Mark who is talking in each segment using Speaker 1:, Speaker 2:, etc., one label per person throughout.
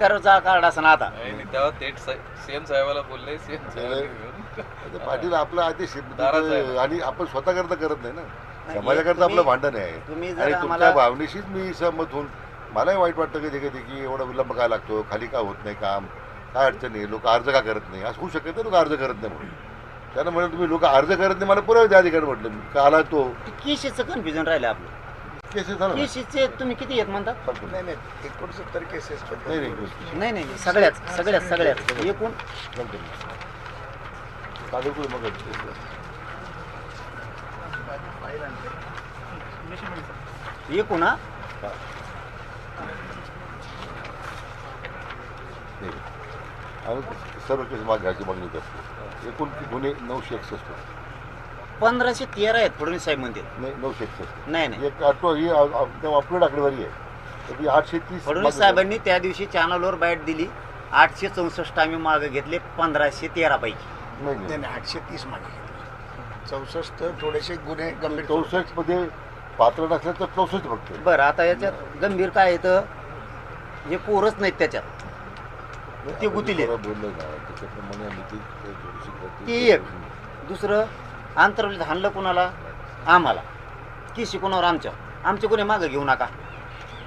Speaker 1: करचा card असं ना आता
Speaker 2: तेव्हा थेट सीएम साहेबाला बोलले सीएम साहेब
Speaker 3: पाटील आपला आदेश
Speaker 2: दाराच आहे.
Speaker 3: आणि आपण स्वतः करता करत नाही ना,
Speaker 1: नाही,
Speaker 3: समाजाकरता
Speaker 1: तुम्ही-
Speaker 3: आपलं भांडण आहे.
Speaker 1: तुम्ही जर
Speaker 3: आणि
Speaker 1: आम्हाला-
Speaker 3: तुमच्या भावनेशीच मी सहमत होऊन मलाही वाईट वाटतं कधी कधी की एवढा विलंब का लागतो, खाली का होत नाही काम, काय अडचण आहे, लोक अर्ज का करत नाही, असं होऊ शकत नाही लोक अर्ज करत नाही म्हणून. त्यानं म्हणलं तुम्ही लोक अर्ज करत नाही, मला पुरावे द्या अधिकारी म्हटलं मी का आला तो
Speaker 1: केसेसचं कन्फ्युजन राहिलं आपलं.
Speaker 3: केसेस झाला ना?
Speaker 1: केसेसचे तुम्ही किती येत म्हणतात?
Speaker 3: नाही नाही
Speaker 4: 69 केसेस
Speaker 3: नाही
Speaker 1: नाही नाही सगळ्याच एकूण
Speaker 3: कागदपत्र मग
Speaker 1: एकूण हा
Speaker 3: नाही. आणि सर्व केस माग घ्यायची मागणी करतो. एकूण गुन्हे 961
Speaker 1: 1513 आहेत फडणवीस साहेब म्हणते.
Speaker 3: नाही 961
Speaker 1: नाही नाही
Speaker 3: एक आठवं ही अपलोड आकडेवारी आहे. तर ती 830
Speaker 1: फडणवीस साहेबांनी त्या दिवशी चॅनलवर बाईट दिली. 864 आम्ही मागे घेतले 1513 पैकी.
Speaker 3: नाही नाही
Speaker 4: नाही 830 मागे घेतले. 64 थोडेसे गुन्हे गंभीर
Speaker 3: 64 मध्ये पात्र नसलं तर 64 फक्त.
Speaker 1: बरं आता याच्यात गंभीर काय येतं, हे पोरच नाहीत त्याच्यात, ते गुतीले.
Speaker 3: बोललं ना त्याच्याप्रमाणे आम्ही ती थोडीशी करतो.
Speaker 1: ती एक. दुसरं आंतरवलीत हाणलं कुणाला, आम्हाला की शिकवणार आमचे गुन्हे मागं घेऊ नका,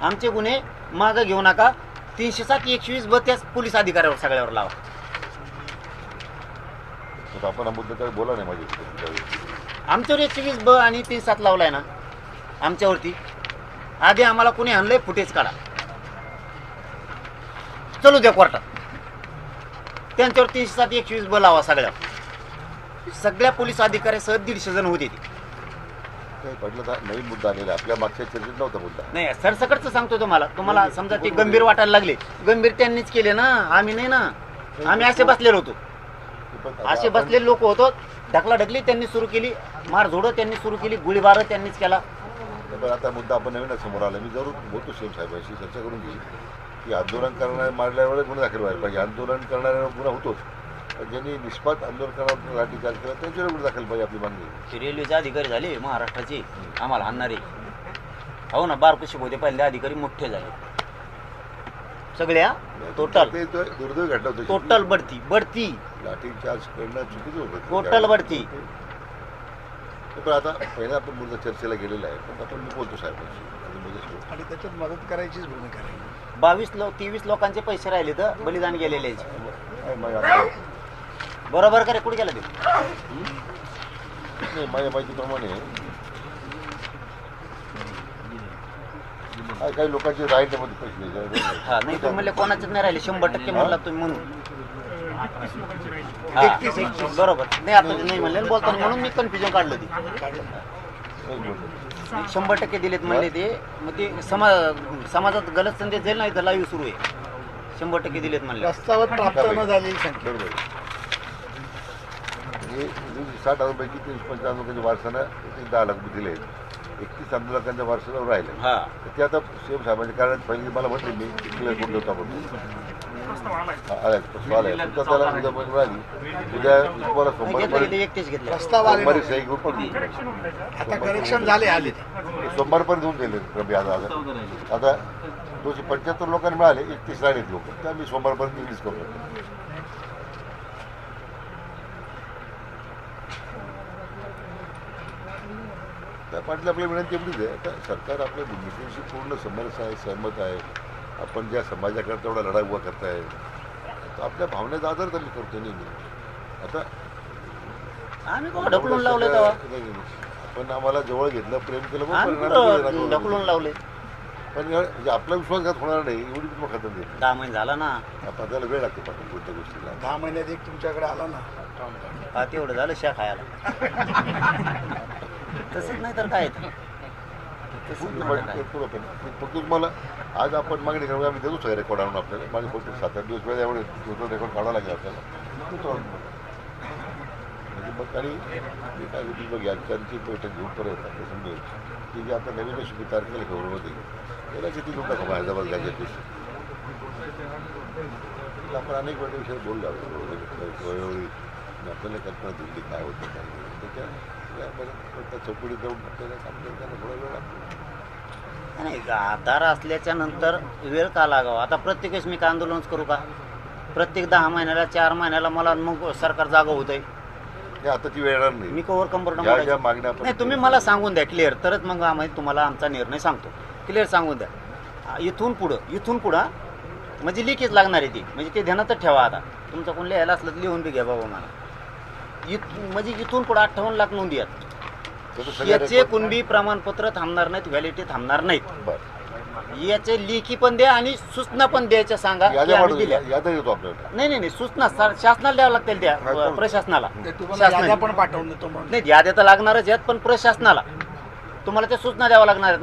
Speaker 1: आमचे गुन्हे मागं घेऊ नका. 307 120 त्याच पोलीस अधिकाऱ्यावर सगळ्यावर लावा.
Speaker 3: तर आपण हा मुद्दा काय बोला नाही माझ्या.
Speaker 1: आमच्यावर 120 आणि 307 लावलाय ना आमच्यावरती. आधी आम्हाला कुणी आणलंय फुटेज काढा, चलू द्या कोर्टात. त्यांच्यावर 307 120 लावा सगळ्या पोलीस अधिकाऱ्यासह 150 जण होते ते.
Speaker 3: काही पडलं तर नवीन मुद्दा आलेला आपल्या मागच्या चर्चेत नव्हता मुद्दा.
Speaker 1: नाही सरसकटचं सांगतो तुम्हाला समजा ते गंभीर वाटायला लागले, गंभीर त्यांनीच केले ना, आम्ही नाही ना. आम्ही असे बसलेलो होतो, असे बसलेले लोक होतो. ढकलाढकली त्यांनी सुरू केली, मारझोडं त्यांनी सुरू केली, गोळीबार त्यांनीच केला.
Speaker 3: पण आता मुद्दा आपण नवीनच समोर आला. मी जरूर बोलतो सीएम साहेबांशी चर्चा करून घेईल की आंदोलन करणारे मारल्यावर गुन्हा दाखल व्हायला पाहिजे. आंदोलन करणाऱ्यावर गुन्हा होतोच, पण ज्यांनी निष्पात आंदोलन करणारा लाठीचार्ज केला त्यांच्यावर गुन्हा दाखल पाहिजे आपली मागणी.
Speaker 1: ते रेल्वेचे अधिकारी झाले महाराष्ट्राचे आम्हाला आणणारे, हो ना. बारकुशी होते पहिले अधिकारी मोठे झाले सगळ्या. टोटल
Speaker 3: ते दुर्दैवी घटना होती.
Speaker 1: टोटल बढती
Speaker 3: लाठीचार्ज करणं चुकीचं होतं.
Speaker 1: टोटल बढती.
Speaker 3: पण आता पहिला आपण मुद्दा चर्चेला गेलेला आहे, पण आपण मी बोलतो साहेबांशी
Speaker 4: आणि त्याच्यात मदत करायचीच भूमिका आहे.
Speaker 1: 23 लोकांचे पैसे राहिले तर बलिदान गेलेले.
Speaker 3: काय माझ्या
Speaker 1: बरोबर का रे? कुठे गेला ते?
Speaker 3: नाही माझ्या माहितीप्रमाणे काही लोकांचे राहिल्यामध्ये पैसे द्यायचे.
Speaker 1: हा नाही तुम्ही म्हणले कोणाचेच नाही राहिले, 100% म्हणला तुम्ही म्हणून. हा,
Speaker 4: 31.
Speaker 1: बरोबर. नाही आता नाही म्हणले बोलताना म्हणून मी कन्फ्युजन काढलं ते.
Speaker 3: नाही बोलतो.
Speaker 1: 100% दिलेत म्हणले ते. मग ते समाजात गलत संदेश जाईल ना, इथं लाईव्ह सुरू आहे. 100% दिलेत म्हणले.
Speaker 4: प्रस्तावात प्राप्त न झालेली संख्या
Speaker 3: बरोबर आहे. हे 60,000 पैकी 35 लोकांच्या वारसानं 10 लाख दिले आहेत. 31 आंदोलकांच्या वारसावर राहिले.
Speaker 1: हा
Speaker 3: ते आता सीएम साहेबांच्या कारण पहिली मला म्हटले मी क्लिअर करून देतो आपण. आला प्रस्ताव आला तुमचा त्याला उद्या पण मिळाली. उद्या तुम्हाला
Speaker 1: घेतलं एकटेच घेतलं.
Speaker 4: प्रस्ताव आले
Speaker 3: सोमवारी सही घेऊन पण देऊ.
Speaker 4: आता करेक्शन झाले आले
Speaker 3: सोमवारपर्यंत देऊन दिले रबी आज आता 275 लोकांनी मिळाले, 31 राहिलेत लोक. त्या मी सोमवारपर्यंत रिलीज करतो. त्या पाटील आपल्या विनंती एवढीच आहे. आता सरकार आपल्या भूमिकेशी पूर्ण समरस आहे, सहमत आहे. आपण ज्या समाजाकरता एवढा लढा उभा करताय, आपल्या भावनेचा आदर तर मी करतो नेहमी. आता
Speaker 1: आम्ही कोण ढकलून लावले तेव्हा?
Speaker 3: पण आम्हाला जवळ घेतलं, प्रेम केलं, मग
Speaker 1: आम्ही
Speaker 3: परिणाम
Speaker 1: कुठं
Speaker 3: दिले.
Speaker 1: ढकलून लावले?
Speaker 3: पण म्हणजे आपला विश्वासघात होणार नाही एवढी तुम्ही खातं देत.
Speaker 1: 10 महिने झाला ना.
Speaker 3: आपण त्याला वेळ लागतो पाटील कोणत्या गोष्टीला.
Speaker 4: 10 महिन्यात एक तुमच्याकडे आला ना.
Speaker 1: हा तेवढं झालं शा खायला. तसंच नाही तर काय ते. तसंच नाही तर काय.
Speaker 3: फक्त तुम्हाला आज आपण मागणी करू, आम्ही देतो सगळं रेकॉर्ड आणून आपल्याला. माझे फक्त 7-8 दिवस वेळ एवढे टोटल रेकॉर्ड काढावं लागेल आपल्याला. देतो आणून. म्हणजे मग आणि मी काय होती बघ यांची बैठक घेऊन परत आपलं समजेल की जे आता नवीन शिकू तारखेला गौरवमध्ये त्याला किती लोक का हैदराबाद गॅजेट आपण अनेक वेळा विषय बोललो वेळोवेळी आपल्याला कल्पना दिली काय होतं काय नाही. त्याच्या चौकडी जाऊन आपल्याला काम करताना थोडा वेळ लागतो.
Speaker 1: नाही आधार असल्याच्या नंतर वेळ का लागावा? आता प्रत्येक वेळेस मी का आंदोलनच करू का? प्रत्येक 10 महिन्याला 4 महिन्याला मला मग सरकार जागा होत आहे.
Speaker 3: हे आता ती वेळ येणार नाही.
Speaker 1: मी कवर कंबरडं
Speaker 3: ज्या
Speaker 1: मोडायचं.
Speaker 3: मागण्या आपण
Speaker 1: नाही तुम्ही मला सांगून द्या क्लिअर, तरच मग आम्ही तुम्हाला आमचा निर्णय सांगतो. क्लिअर सांगून द्या. इथून पुढं म्हणजे लिखीच लागणार आहे ती, म्हणजे ते ध्यानातच ठेवा. आता तुमचं कोण लिहायला असलं तर लिहून बी घ्या बाबा मला. म्हणजे इथून पुढं 58 लाख नोंदी आहेत.
Speaker 3: त्याचं सगळ्या
Speaker 1: याचे
Speaker 3: record-
Speaker 1: कुणबी प्रमाणपत्र थांबणार नाहीत, व्हॅलिडिटी थांबणार नाहीत.
Speaker 3: बरं.
Speaker 1: याचे लेखी पण द्या आणि सूचना पण द्यायच्या सांगा की
Speaker 3: याद्या
Speaker 1: आम्ही
Speaker 3: वाढवू-
Speaker 1: दिल्या.
Speaker 3: याद्या देतो आपल्याला.
Speaker 1: नाही सूचना शासनाला द्यावं लागतील त्या
Speaker 3: कोण?
Speaker 1: प्रशासनाला.
Speaker 4: तुम्हाला
Speaker 1: शासनाने.
Speaker 4: याद्या पण पाठवून देतो म्हणून.
Speaker 1: नाही याद्या तर लागणारच आहेत, पण प्रशासनाला तुम्हाला त्या सूचना द्याव्या लागणार आहेत.